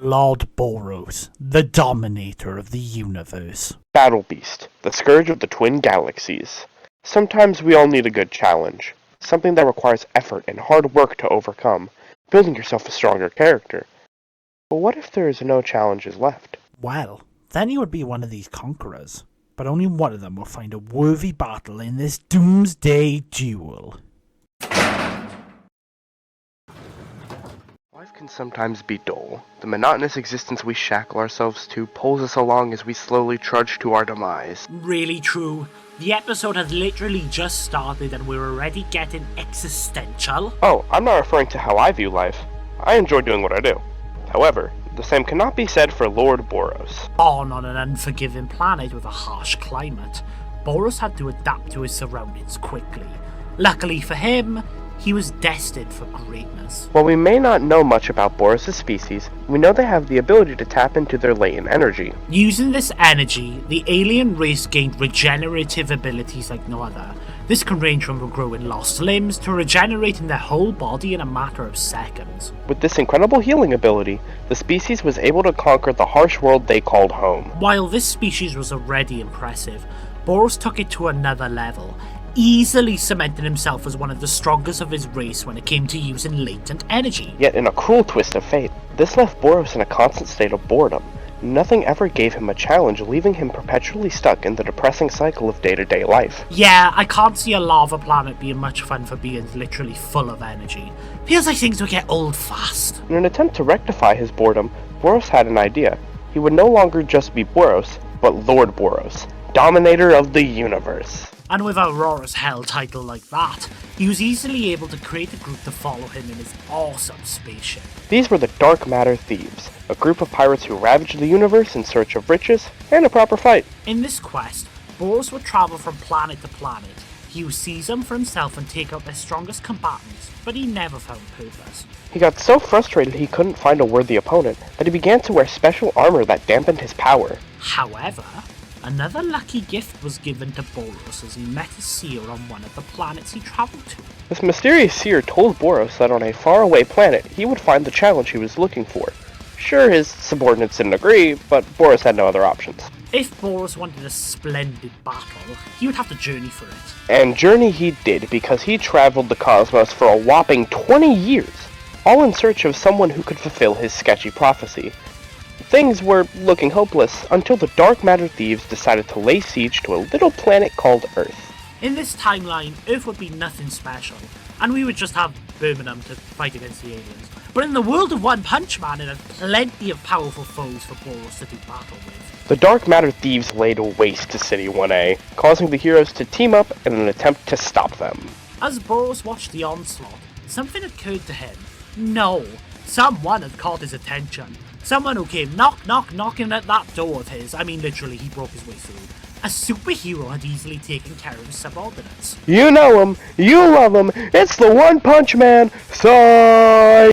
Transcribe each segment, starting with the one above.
Lord Boros, the dominator of the universe. Battle Beast, the scourge of the twin galaxies. Sometimes we all need a good challenge, something that requires effort and hard work to overcome, building yourself a stronger character. But what if there is no challenges left? Well, then you would be one of these conquerors, but only one of them will find a worthy battle in this Doomsday Duel. Life can sometimes be dull. The monotonous existence we shackle ourselves to pulls us along as we slowly trudge to our demise. Really true. The episode has literally just started and we're already getting existential. Oh, I'm not referring to how I view life. I enjoy doing what I do. However, the same cannot be said for Lord Boros. Born on an unforgiving planet with a harsh climate, Boros had to adapt to his surroundings quickly. Luckily for him, he was destined for greatness. While we may not know much about Boros' species, we know they have the ability to tap into their latent energy. Using this energy, the alien race gained regenerative abilities like no other. This can range from growing lost limbs to regenerating their whole body in a matter of seconds. With this incredible healing ability, the species was able to conquer the harsh world they called home. While this species was already impressive, Boros took it to another level, easily cementing himself as one of the strongest of his race when it came to using latent energy. Yet in a cruel twist of fate, this left Boros in a constant state of boredom. Nothing ever gave him a challenge, leaving him perpetually stuck in the depressing cycle of day-to-day life. Yeah, I can't see a lava planet being much fun for beings literally full of energy. Feels like things would get old fast. In an attempt to rectify his boredom, Boros had an idea. He would no longer just be Boros, but Lord Boros, dominator of the universe. And with a raw as hell title like that, he was easily able to create a group to follow him in his awesome spaceship. These were the Dark Matter Thieves, a group of pirates who ravaged the universe in search of riches and a proper fight. In this quest, Boros would travel from planet to planet. He would seize them for himself and take out their strongest combatants, but he never found purpose. He got so frustrated he couldn't find a worthy opponent that he began to wear special armor that dampened his power. However, another lucky gift was given to Boros as he met a seer on one of the planets he travelled to. This mysterious seer told Boros that on a faraway planet he would find the challenge he was looking for. Sure, his subordinates didn't agree, but Boros had no other options. If Boros wanted a splendid battle, he would have to journey for it. And journey he did, because he traveled the cosmos for a whopping 20 years, all in search of someone who could fulfill his sketchy prophecy. Things were looking hopeless until the Dark Matter Thieves decided to lay siege to a little planet called Earth. In this timeline, Earth would be nothing special, and we would just have Birmingham to fight against the aliens. But in the world of One Punch Man, it had plenty of powerful foes for Boros to do battle with. The Dark Matter Thieves laid waste to City 1A, causing the heroes to team up in an attempt to stop them. As Boros watched the onslaught, something occurred to him. No, someone had caught his attention. Someone who came knocking at that door of his. I mean, literally, he broke his way through. A superhero had easily taken care of his subordinates. You know him, you love him, it's the One Punch Man, Saulgoodmas!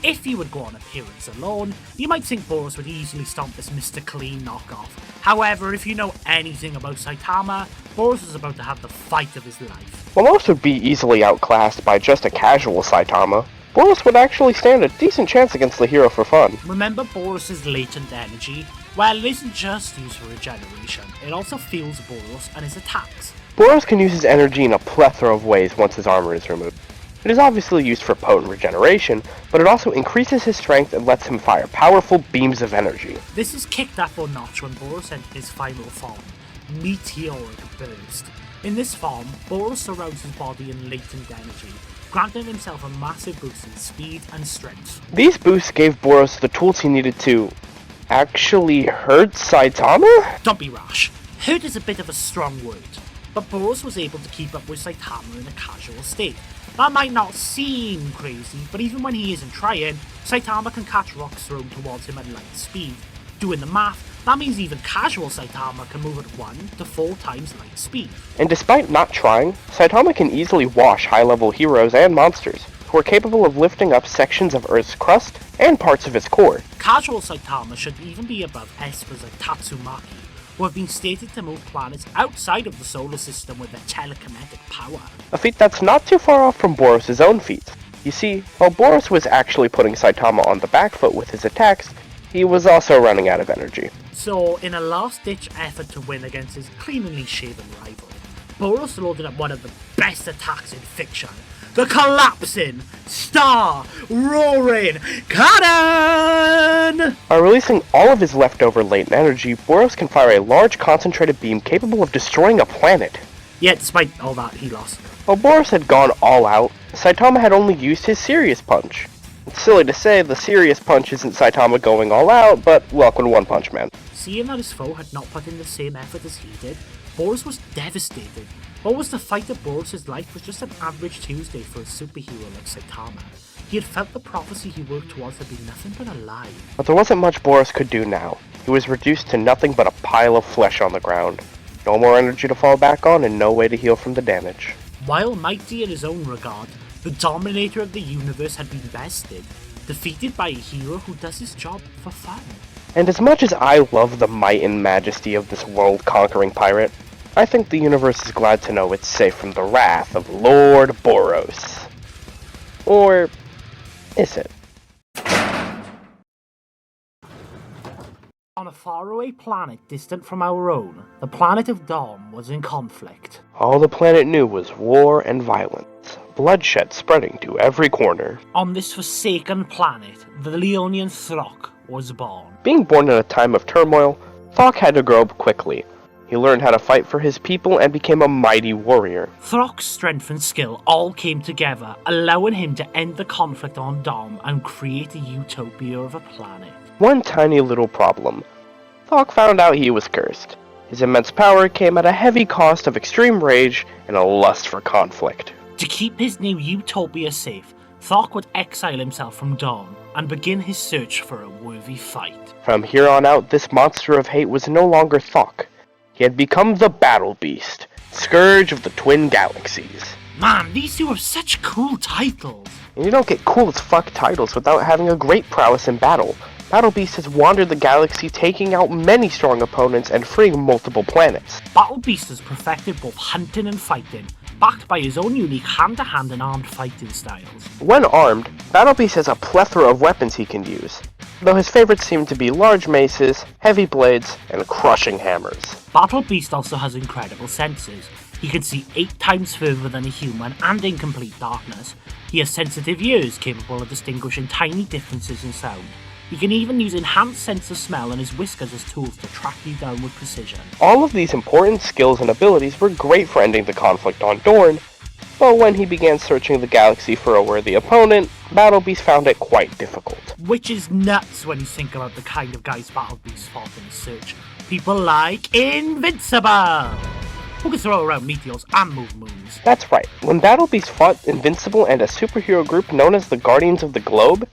If he would go on appearance alone, you might think Boros would easily stomp this Mr. Clean knockoff. However, if you know anything about Saitama, Boros is about to have the fight of his life. While most would be easily outclassed by just a casual Saitama, Boros would actually stand a decent chance against the hero for fun. Remember Boros' latent energy? Well, it isn't just used for regeneration, it also fuels Boros and his attacks. Boros can use his energy in a plethora of ways once his armor is removed. It is obviously used for potent regeneration, but it also increases his strength and lets him fire powerful beams of energy. This is kicked up a notch when Boros enters his final form, Meteoric Burst. In this form, Boros surrounds his body in latent energy, granting himself a massive boost in speed and strength. These boosts gave Boros the tools he needed to actually hurt Saitama? Don't be rash. Hurt is a bit of a strong word, but Boros was able to keep up with Saitama in a casual state. That might not seem crazy, but even when he isn't trying, Saitama can catch rocks thrown towards him at light speed. Doing the math, that means even casual Saitama can move at 1 to 4 times light speed. And despite not trying, Saitama can easily wash high-level heroes and monsters, who are capable of lifting up sections of Earth's crust and parts of its core. Casual Saitama should even be above Espers like Tatsumaki, who have been stated to move planets outside of the solar system with their telekinetic power. A feat that's not too far off from Boros' own feats. You see, while Boros was actually putting Saitama on the back foot with his attacks, he was also running out of energy. So, in a last-ditch effort to win against his cleanly shaven rival, Boros loaded up one of the best attacks in fiction, the collapsing, star-roaring cannon! By releasing all of his leftover latent energy, Boros can fire a large concentrated beam capable of destroying a planet. Yet, despite all that, he lost. While Boros had gone all out, Saitama had only used his serious punch. It's silly to say the serious punch isn't Saitama going all out, but welcome to One Punch Man. Seeing that his foe had not put in the same effort as he did, Boros was devastated. What was the fight of Boros' life was just an average Tuesday for a superhero like Saitama. He had felt the prophecy he worked towards had been nothing but a lie. But there wasn't much Boros could do now. He was reduced to nothing but a pile of flesh on the ground. No more energy to fall back on and no way to heal from the damage. While mighty in his own regard, the dominator of the universe had been bested, defeated by a hero who does his job for fun. And as much as I love the might and majesty of this world-conquering pirate, I think the universe is glad to know it's safe from the wrath of Lord Boros. Or is it? On a faraway planet distant from our own, the planet of Dom was in conflict. All the planet knew was war and violence, bloodshed spreading to every corner. On this forsaken planet, the Leonian Throck was born. Being born in a time of turmoil, Thok had to grow up quickly. He learned how to fight for his people and became a mighty warrior. Throck's strength and skill all came together, allowing him to end the conflict on Dom and create a utopia of a planet. One tiny little problem. Thok found out he was cursed. His immense power came at a heavy cost of extreme rage and a lust for conflict. To keep his new utopia safe, Thok would exile himself from Dom and begin his search for a worthy fight. From here on out, this monster of hate was no longer Thok. He had become the Battle Beast, Scourge of the Twin Galaxies. Man, these two have such cool titles! And you don't get cool as fuck titles without having a great prowess in battle. Battle Beast has wandered the galaxy, taking out many strong opponents and freeing multiple planets. Battle Beast has perfected both hunting and fighting, backed by his own unique hand-to-hand and armed fighting styles. When armed, Battle Beast has a plethora of weapons he can use, though his favorites seem to be large maces, heavy blades, and crushing hammers. Battle Beast also has incredible senses. He can see 8 times further than a human and in complete darkness. He has sensitive ears capable of distinguishing tiny differences in sound. He can even use enhanced sense of smell and his whiskers as tools to track you down with precision. All of these important skills and abilities were great for ending the conflict on Dorne, but when he began searching the galaxy for a worthy opponent, Battle Beast found it quite difficult. Which is nuts when you think about the kind of guys Battle Beast fought in his search. People like Invincible, who can throw around meteors and move moons. That's right, when Battle Beast fought Invincible and a superhero group known as the Guardians of the Globe,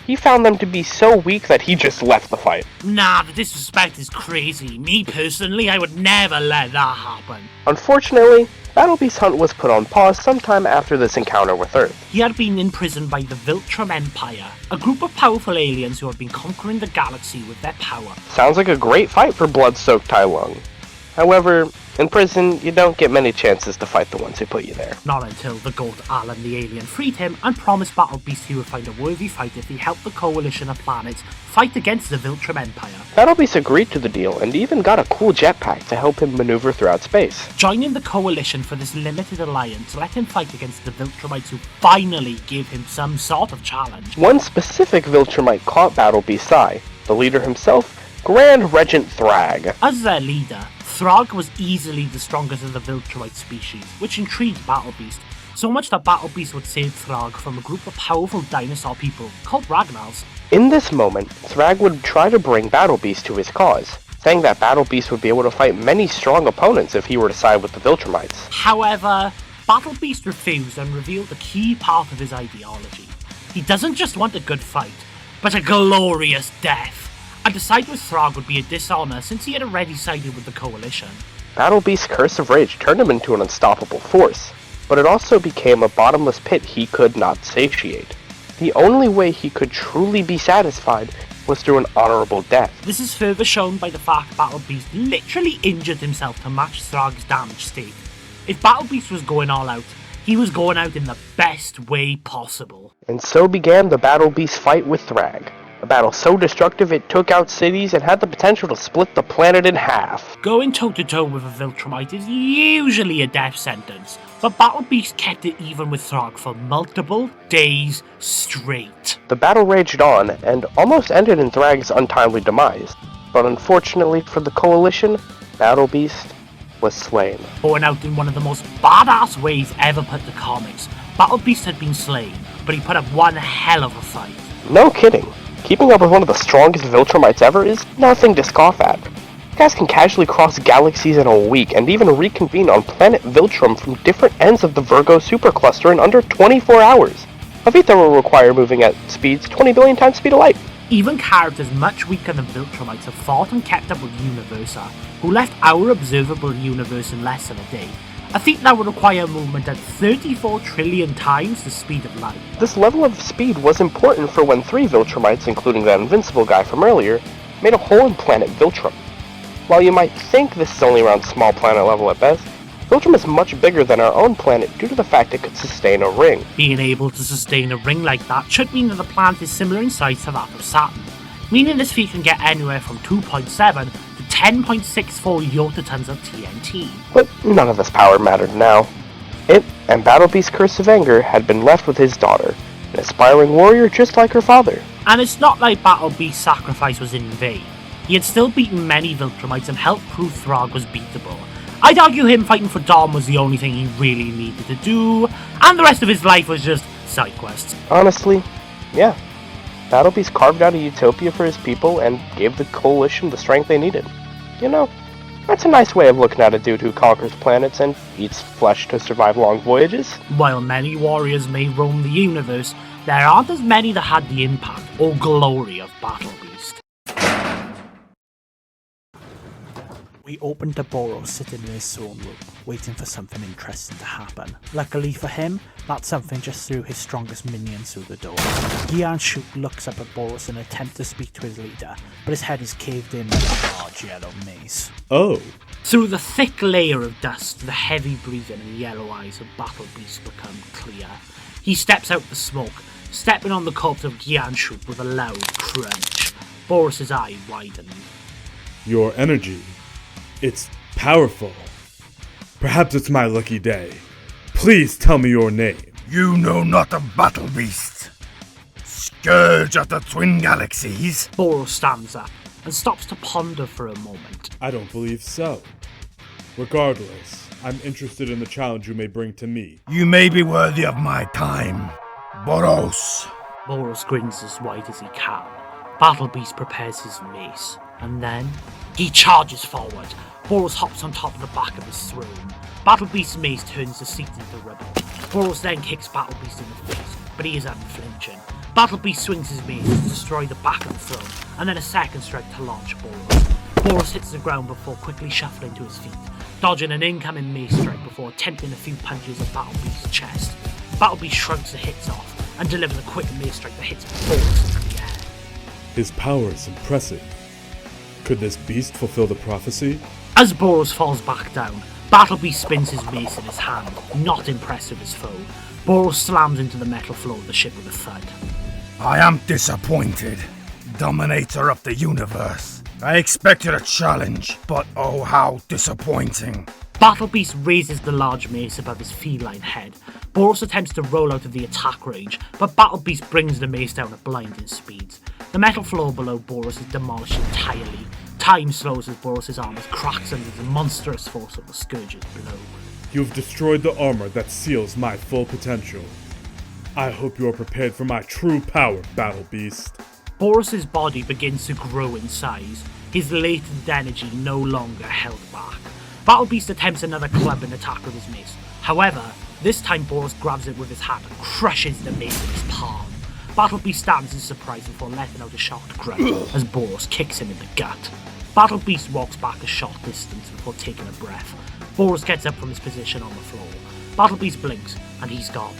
he found them to be so weak that he just left the fight. Nah, the disrespect is crazy. Me personally, I would never let that happen. Unfortunately, Battle Beast's hunt was put on pause sometime after this encounter with Earth. He had been imprisoned by the Viltrum Empire, a group of powerful aliens who had been conquering the galaxy with their power. Sounds like a great fight for blood-soaked Tai Lung. However, in prison, you don't get many chances to fight the ones who put you there. Not until the Gold Alan the alien freed him and promised Battle Beast he would find a worthy fight if he helped the coalition of planets fight against the Viltrum Empire. Battle Beast agreed to the deal and even got a cool jetpack to help him maneuver throughout space. Joining the coalition for this limited alliance let him fight against the Viltrumites who finally gave him some sort of challenge. One specific Viltrumite caught Battle Beast's eye, the leader himself, Grand Regent Thrag. As their leader, Throg was easily the strongest of the Viltrumite species, which intrigued Battle Beast, so much that Battle Beast would save Throg from a group of powerful dinosaur people called Ragnars. In this moment, Thrag would try to bring Battle Beast to his cause, saying that Battle Beast would be able to fight many strong opponents if he were to side with the Viltrumites. However, Battle Beast refused and revealed a key part of his ideology. He doesn't just want a good fight, but a glorious death. And to side with Throg would be a dishonor since he had already sided with the coalition. Battle Beast's Curse of Rage turned him into an unstoppable force, but it also became a bottomless pit he could not satiate. The only way he could truly be satisfied was through an honorable death. This is further shown by the fact Battle Beast literally injured himself to match Throg's damaged state. If Battle Beast was going all out, He was going out in the best way possible. And so began the Battle Beast fight with Thrag. A battle so destructive it took out cities and had the potential to split the planet in half. Going toe-to-toe with a Viltrumite is usually a death sentence, but Battle Beast kept it even with Thrag for multiple days straight. The battle raged on, and almost ended in Thrag's untimely demise. But unfortunately for the Coalition, Battle Beast was slain. Going out in one of the most badass ways ever put to comics, Battle Beast had been slain, but he put up one hell of a fight. No kidding. Keeping up with one of the strongest Viltrumites ever is nothing to scoff at. You guys can casually cross galaxies in a week and even reconvene on planet Viltrum from different ends of the Virgo supercluster in under 24 hours. A feat that will require moving at speeds 20 billion times speed of light. Even characters much weaker than Viltrumites have fought and kept up with Universa, who left our observable universe in less than a day. A feat that would require movement at 34 trillion times the speed of light. This level of speed was important for when 3 Viltrumites, including that Invincible guy from earlier, made a hole in planet Viltrum. While you might think this is only around small planet level at best, Viltrum is much bigger than our own planet due to the fact it could sustain a ring. Being able to sustain a ring like that should mean that the planet is similar in size to that of Saturn, meaning this feat can get anywhere from 2.7 to 10.64 yotatons of TNT. But none of this power mattered now. It and Battle Beast's Curse of Anger had been left with his daughter, an aspiring warrior just like her father. And it's not like Battle Beast's sacrifice was in vain. He had still beaten many Viltrumites and helped prove Thrag was beatable. I'd argue him fighting for Dom was the only thing he really needed to do, and the rest of his life was just side quests. Honestly, yeah. Battle Beast carved out a utopia for his people and gave the Coalition the strength they needed. You know, that's a nice way of looking at a dude who conquers planets and eats flesh to survive long voyages. While many warriors may roam the universe, there aren't as many that had the impact or glory of Battle Beast. We opened to Boros sitting in his throne room, waiting for something interesting to happen. Luckily for him, that something just threw his strongest minions through the door. Gianshuk looks up at Boros in an attempt to speak to his leader, but his head is caved in by a large yellow mace. Oh. Through the thick layer of dust, the heavy breathing and yellow eyes of Battle Beast become clear. He steps out the smoke, stepping on the corpse of Gianshuk with a loud crunch. Boros' eye widened. Your energy. It's powerful. Perhaps it's my lucky day. Please tell me your name. You know not of Battle Beast. Scourge of the Twin Galaxies. Boros stands up and stops to ponder for a moment. I don't believe so. Regardless, I'm interested in the challenge you may bring to me. You may be worthy of my time, Boros. Boros grins as wide as he can. Battle Beast prepares his mace, and then he charges forward. Boros hops on top of the back of his throne. Battle Beast's mace turns the seat into rubble. Boros then kicks Battle Beast in the face, but he is unflinching. Battle Beast swings his mace to destroy the back of the throne, and then a second strike to launch Boros. Boros hits the ground before quickly shuffling to his feet, dodging an incoming mace strike before attempting a few punches at Battle Beast's chest. Battle Beast shrugs the hits off, and delivers a quick mace strike that hits Boros in the air. His power is impressive. Could this beast fulfill the prophecy? As Boros falls back down, Battle Beast spins his mace in his hand, not impressed with his foe. Boros slams into the metal floor of the ship with a thud. I am disappointed, Dominator of the Universe. I expected a challenge, but oh how disappointing. Battle Beast raises the large mace above his feline head. Boros attempts to roll out of the attack range, but Battle Beast brings the mace down at blinding speeds. The metal floor below Boros is demolished entirely. Time slows as Boros' armor cracks under the monstrous force of the Scourge's blow. You've destroyed the armor that seals my full potential. I hope you are prepared for my true power, Battle Beast. Boros' body begins to grow in size, his latent energy no longer held back. Battle Beast attempts another clubbing attack with his mace. However, this time Boros grabs it with his hand and crushes the mace in his palm. Battle Beast stands in surprise before letting out a shocked grunt as Boros kicks him in the gut. Battle Beast walks back a short distance before taking a breath. Boros gets up from his position on the floor. Battle Beast blinks, and he's gone.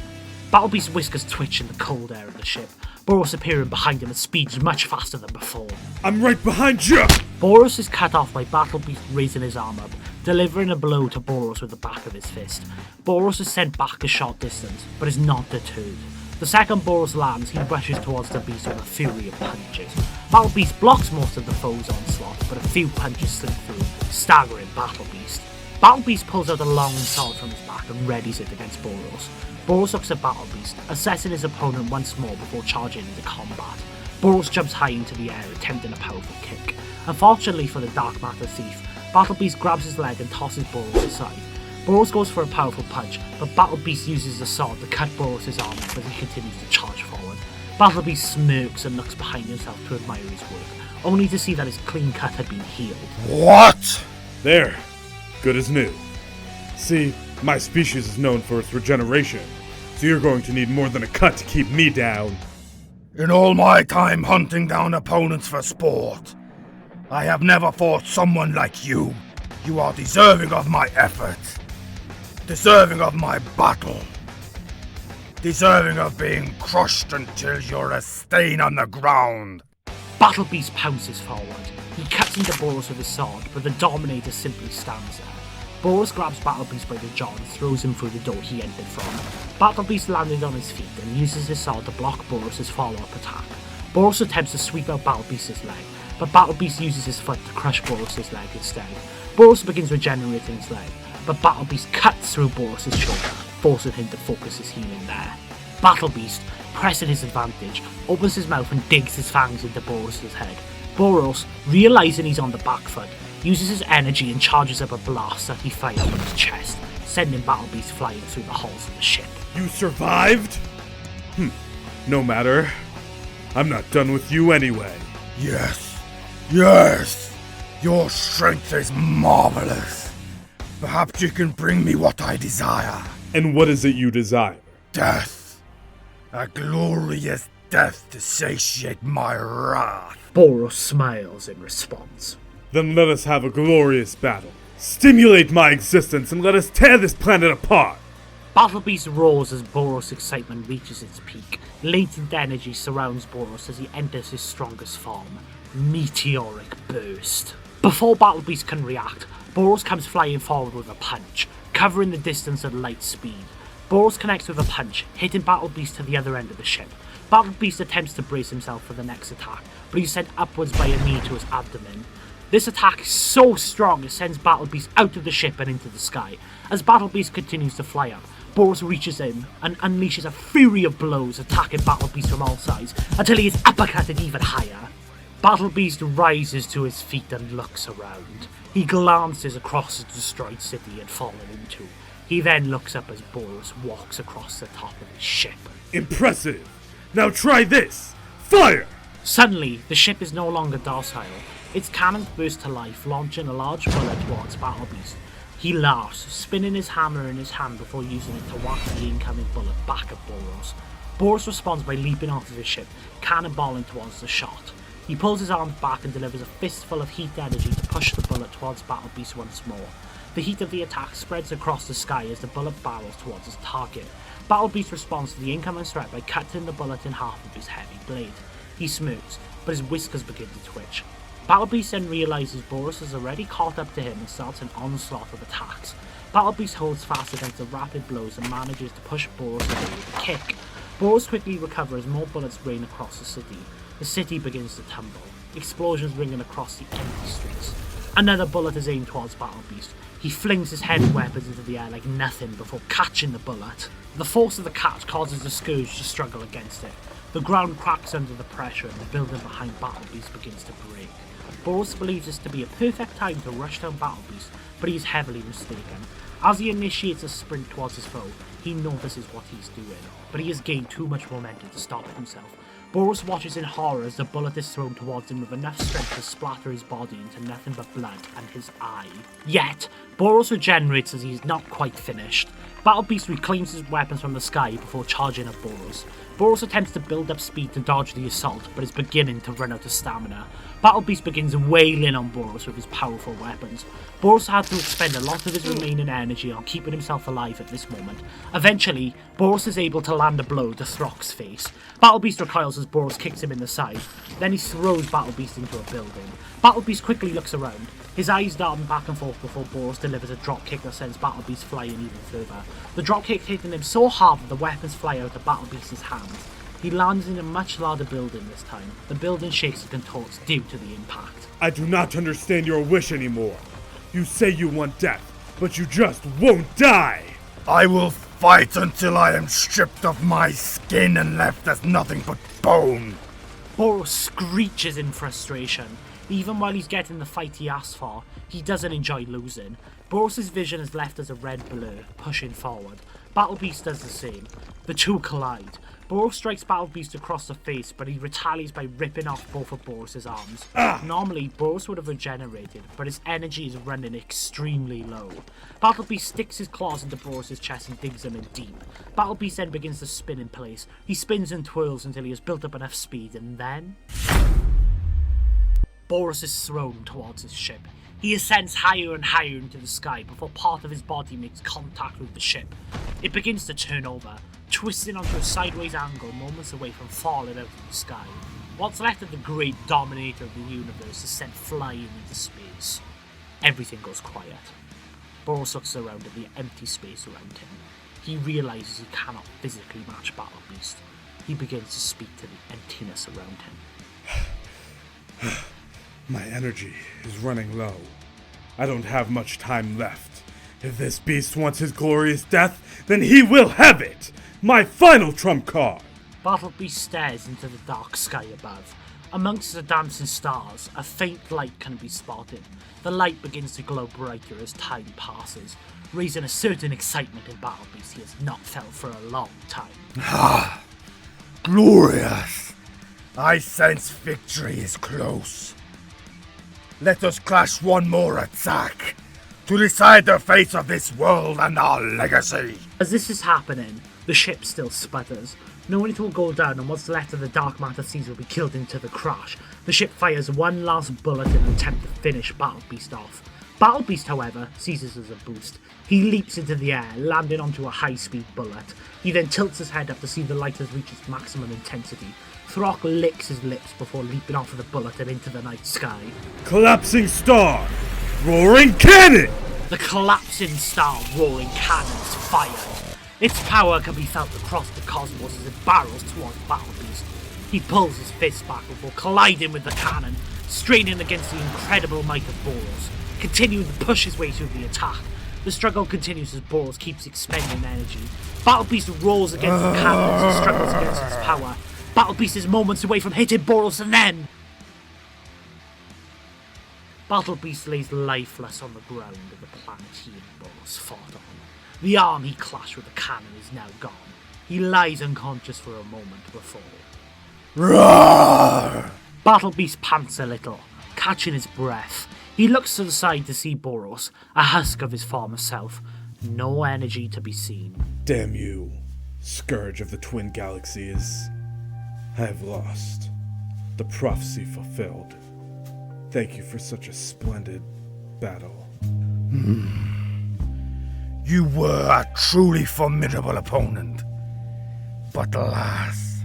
Battle Beast's whiskers twitch in the cold air of the ship, Boros appearing behind him at speeds much faster than before. I'm right behind you! Boros is cut off by Battle Beast raising his arm up, delivering a blow to Boros with the back of his fist. Boros is sent back a short distance, but is not deterred. The second Boros lands, he rushes towards the beast with a fury of punches. Battle Beast blocks most of the foe's onslaught, but a few punches slip through, staggering Battle Beast. Battle Beast pulls out a long sword from his back and readies it against Boros. Boros looks at Battle Beast, assessing his opponent once more before charging into combat. Boros jumps high into the air, attempting a powerful kick. Unfortunately for the Dark Matter Thief, Battle Beast grabs his leg and tosses Boros aside. Boros goes for a powerful punch, but Battle Beast uses the sword to cut Boros' arm as he continues to charge forward. Battle Beast smirks and looks behind himself to admire his work, only to see that his clean cut had been healed. What? There. Good as new. See, my species is known for its regeneration, so you're going to need more than a cut to keep me down. In all my time hunting down opponents for sport, I have never fought someone like you. You are deserving of my effort. Deserving of my battle. Deserving of being crushed until you're a stain on the ground. Battle Beast pounces forward. He cuts into Boros with his sword, but the Dominator simply stands there. Boros grabs Battle Beast by the jaw and throws him through the door he entered from. Battle Beast landed on his feet and uses his sword to block Boros' follow-up attack. Boros attempts to sweep out Battle Beast's leg, but Battle Beast uses his foot to crush Boros' leg instead. Boros begins regenerating his leg, but Battle Beast cuts through Boros' shoulder, forcing him to focus his healing there. Battle Beast, pressing his advantage, opens his mouth and digs his fangs into Boros' head. Boros, realising he's on the back foot, uses his energy and charges up a blast that he fires from his chest, sending Battle Beast flying through the hulls of the ship. You survived? No matter. I'm not done with you anyway. Yes. Yes. Your strength is marvelous. Perhaps you can bring me what I desire. And what is it you desire? Death. A glorious death to satiate my wrath. Boros smiles in response. Then let us have a glorious battle. Stimulate my existence and let us tear this planet apart! Battle Beast roars as Boros' excitement reaches its peak. Latent energy surrounds Boros as he enters his strongest form. Meteoric Burst. Before Battle Beast can react, Boros comes flying forward with a punch, covering the distance at light speed. Boros connects with a punch, hitting Battle Beast to the other end of the ship. Battle Beast attempts to brace himself for the next attack, but he's sent upwards by a knee to his abdomen. This attack is so strong it sends Battle Beast out of the ship and into the sky. As Battle Beast continues to fly up, Boros reaches in and unleashes a fury of blows, attacking Battle Beast from all sides until he is uppercutted even higher. Battle Beast rises to his feet and looks around. He glances across the destroyed city he had fallen into. He then looks up as Boros walks across the top of his ship. Impressive! Now try this! Fire! Suddenly, the ship is no longer docile. Its cannons burst to life, launching a large bullet towards Battle Beast. He laughs, spinning his hammer in his hand before using it to whack the incoming bullet back at Boros. Boros responds by leaping onto the ship, cannonballing towards the shot. He pulls his arms back and delivers a fistful of heat energy to push the bullet towards Battle Beast once more. The heat of the attack spreads across the sky as the bullet barrels towards his target. Battle Beast responds to the incoming threat by cutting the bullet in half with his heavy blade. He smirks, but his whiskers begin to twitch. Battle Beast then realises Boros has already caught up to him and starts an onslaught of attacks. Battle Beast holds fast against the rapid blows and manages to push Boros away with a kick. Boros quickly recovers as more bullets rain across the city. The city begins to tumble, explosions ringing across the empty streets. Another bullet is aimed towards Battle Beast. He flings his heavy weapons into the air like nothing before catching the bullet. The force of the catch causes the Scourge to struggle against it. The ground cracks under the pressure and the building behind Battle Beast begins to break. Boros believes this to be a perfect time to rush down Battle Beast, but he is heavily mistaken. As he initiates a sprint towards his foe, he notices what he's doing, but he has gained too much momentum to stop himself. Boros watches in horror as the bullet is thrown towards him with enough strength to splatter his body into nothing but blood and his eye. Yet, Boros regenerates as he is not quite finished. Battle Beast reclaims his weapons from the sky before charging at Boros. Boros attempts to build up speed to dodge the assault, but is beginning to run out of stamina. Battle Beast begins wailing on Boros with his powerful weapons. Boros had to expend a lot of his remaining energy on keeping himself alive at this moment, Eventually, Boros is able to land a blow to Throk's face. Battle Beast recoils as Boros kicks him in the side. Then he throws Battle Beast into a building. Battle Beast quickly looks around, his eyes darting back and forth before Boros delivers a dropkick that sends Battle Beast flying even further. The dropkick hitting him so hard that the weapons fly out of Battle Beast's hands. He lands in a much larger building this time. The building shakes and contorts due to the impact. I do not understand your wish anymore. You say you want death, but you just won't die! I will fight until I am stripped of my skin and left as nothing but bone. Boros screeches in frustration. Even while he's getting the fight he asked for, he doesn't enjoy losing. Boros' vision is left as a red blur, pushing forward. Battle Beast does the same. The two collide. Boros strikes Battle Beast across the face, but he retaliates by ripping off both of Boros' arms. Normally, Boros would have regenerated, but his energy is running extremely low. Battle Beast sticks his claws into Boros' chest and digs him in deep. Battle Beast then begins to spin in place. He spins and twirls until he has built up enough speed, and then Boros is thrown towards his ship. He ascends higher and higher into the sky before part of his body makes contact with the ship. It begins to turn over, twisting onto a sideways angle moments away from falling out of the sky. What's left of the great dominator of the universe is sent flying into space. Everything goes quiet. Boros looks around at the empty space around him. He realizes he cannot physically match Battle Beast. He begins to speak to the emptiness around him. My energy is running low. I don't have much time left. If this beast wants his glorious death, then he will have it! My final trump card! Battle Beast stares into the dark sky above. Amongst the dancing stars, a faint light can be spotted. The light begins to glow brighter as time passes, raising a certain excitement in Battle Beast he has not felt for a long time. Ah, glorious! I sense victory is close. Let us clash one more attack to decide the fate of this world and our legacy. As this is happening, the ship still sputters. Knowing it will go down and what's left of the dark matter seeds will be killed into the crash, the ship fires one last bullet in an attempt to finish Battle Beast off. Battle Beast, however, sees this as a boost. He leaps into the air, landing onto a high-speed bullet. He then tilts his head up to see the light has reached its maximum intensity. Throk licks his lips before leaping off of the bullet and into the night sky. Collapsing star! Roaring cannon! The collapsing star roaring cannons fired. Its power can be felt across the cosmos as it barrels towards Battle Beast. He pulls his fist back before colliding with the cannon, straining against the incredible might of Boros, continuing to push his way through the attack. The struggle continues as Boros keeps expending energy. Battle Beast rolls against the cannons and struggles against its power. Battle Beast is moments away from hitting Boros and then Battle Beast lays lifeless on the ground of the planet he and Boros fought on. The arm he clashed with the cannon is now gone. He lies unconscious for a moment before Roar! Battle Beast pants a little, catching his breath. He looks to the side to see Boros, a husk of his former self. No energy to be seen. Damn you, Scourge of the Twin Galaxies. I have lost. The prophecy fulfilled. Thank you for such a splendid battle. You were a truly formidable opponent, but alas,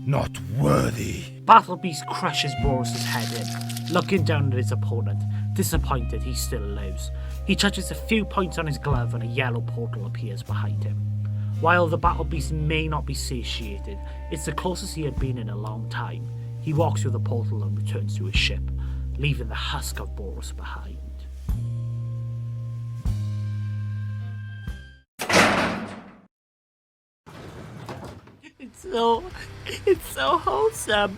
not worthy. Battle Beast crushes Boros' head in, looking down at his opponent. Disappointed, he still lives. He touches a few points on his glove and a yellow portal appears behind him. While the Battle Beast may not be satiated, it's the closest he had been in a long time. He walks through the portal and returns to his ship, leaving the husk of Boros behind. It's so wholesome.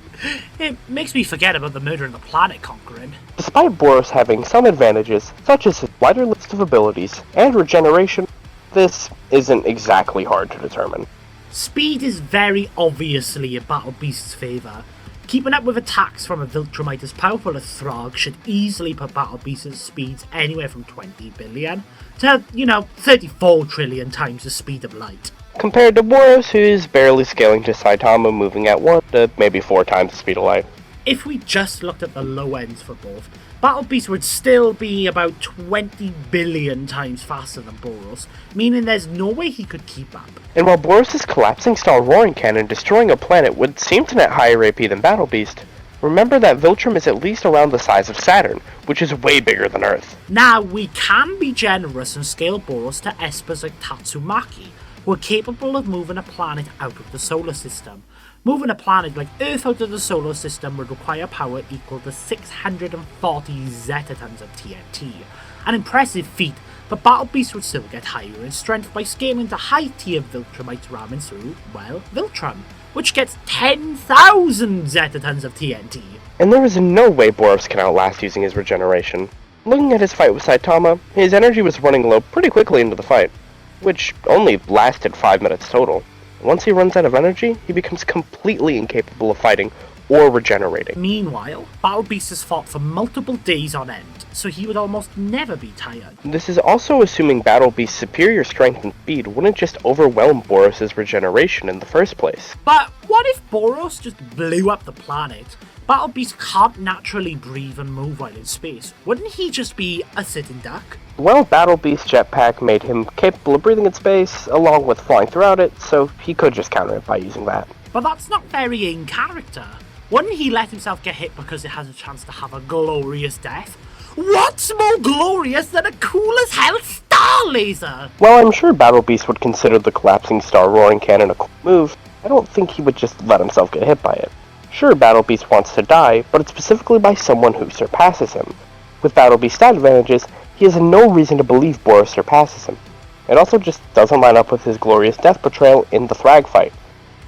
It makes me forget about the murder in the planet conquering. Despite Boros having some advantages, such as his wider list of abilities and regeneration, this isn't exactly hard to determine. Speed is very obviously in Battle Beast's favour. Keeping up with attacks from a Viltrumite as powerful as Throg should easily put Battle Beast's speeds anywhere from 20 billion to, 34 trillion times the speed of light. Compared to Boros, who's barely scaling to Saitama, moving at 1 to maybe 4 times the speed of light. if we just looked at the low ends for both, Battle Beast would still be about 20 billion times faster than Boros, meaning there's no way he could keep up. And while Boros' collapsing star roaring cannon destroying a planet would seem to net higher AP than Battle Beast, remember that Viltrum is at least around the size of Saturn, which is way bigger than Earth. Now, we can be generous and scale Boros to espers like Tatsumaki, who are capable of moving a planet out of the solar system. Moving a planet like Earth out of the solar system would require power equal to 640 zetatons of TNT. An impressive feat, but Battle Beast would still get higher in strength by scaling to high-tier Viltrumites ramming through, well, Viltrum, which gets 10,000 zetatons of TNT. And there is no way Boros can outlast using his regeneration. Looking at his fight with Saitama, his energy was running low pretty quickly into the fight, which only lasted 5 minutes total. Once he runs out of energy, he becomes completely incapable of fighting or regenerating. Meanwhile, Battle Beast has fought for multiple days on end, so he would almost never be tired. This is also assuming Battle Beast's superior strength and speed wouldn't just overwhelm Boros' regeneration in the first place. But what if Boros just blew up the planet? Battle Beast can't naturally breathe and move while in space. Wouldn't he just be a sitting duck? Well, Battle Beast's jetpack made him capable of breathing in space, along with flying throughout it, so he could just counter it by using that. But that's not very in character. Wouldn't he let himself get hit because it has a chance to have a glorious death? What's more glorious than a cool as hell star laser? While I'm sure Battle Beast would consider the collapsing star roaring cannon a cool move, I don't think he would just let himself get hit by it. Sure, Battle Beast wants to die, but it's specifically by someone who surpasses him. With Battle Beast's stat advantages, he has no reason to believe Boros surpasses him. It also just doesn't line up with his glorious death portrayal in the Thrag fight,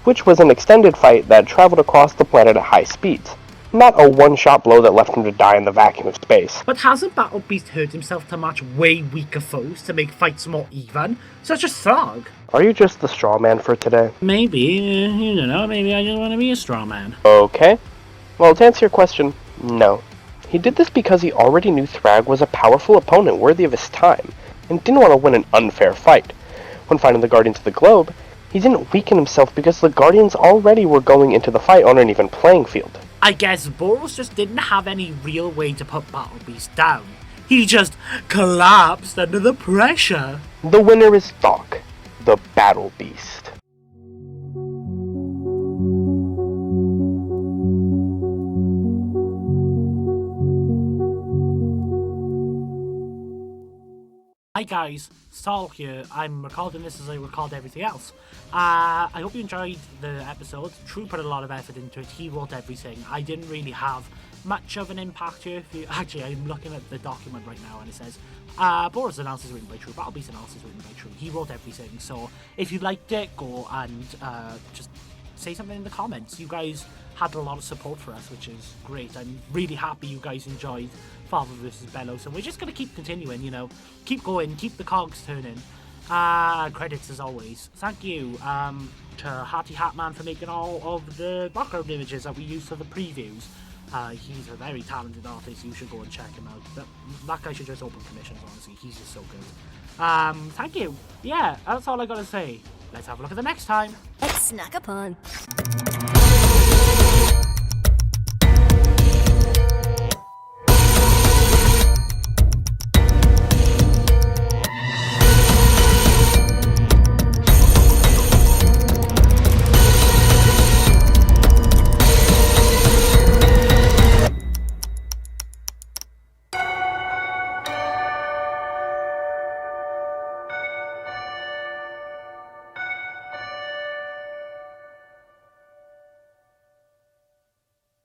which was an extended fight that traveled across the planet at high speeds, not a one-shot blow that left him to die in the vacuum of space. But hasn't Battle Beast hurt himself to match way weaker foes to make fights more even, such as Throg? Are you just the straw man for today? Maybe, you don't know, maybe I just want to be a straw man. Okay. Well, to answer your question, no. He did this because he already knew Thrag was a powerful opponent worthy of his time, and didn't want to win an unfair fight. When fighting the Guardians of the Globe, he didn't weaken himself because the Guardians already were going into the fight on an even playing field. I guess Boros just didn't have any real way to put Battle Beast down. He just collapsed under the pressure. The winner is Doc, the Battle Beast. Hi guys, Saul here. I'm recording this as I record everything else. I hope you enjoyed the episode. True put a lot of effort into it. He wrote everything. I didn't really have much of an impact here. Actually, I'm looking at the document right now and it says Boros Analysis written by True, Battle Beast Analysis written by True. He wrote everything. So if you liked it, go and just say something in the comments. You guys had a lot of support for us, which is great. I'm really happy you guys enjoyed Father vs. Bellows, and we're just going to keep continuing, you know, keep going, keep the cogs turning. Credits as always. Thank you to Hatty Hatman for making all of the background images that we use for the previews. He's a very talented artist. You should go and check him out. That guy should just open commissions, honestly. He's just so good. Thank you. Yeah, that's all I gotta say. Let's have a look at the next time. It's Snack Upon.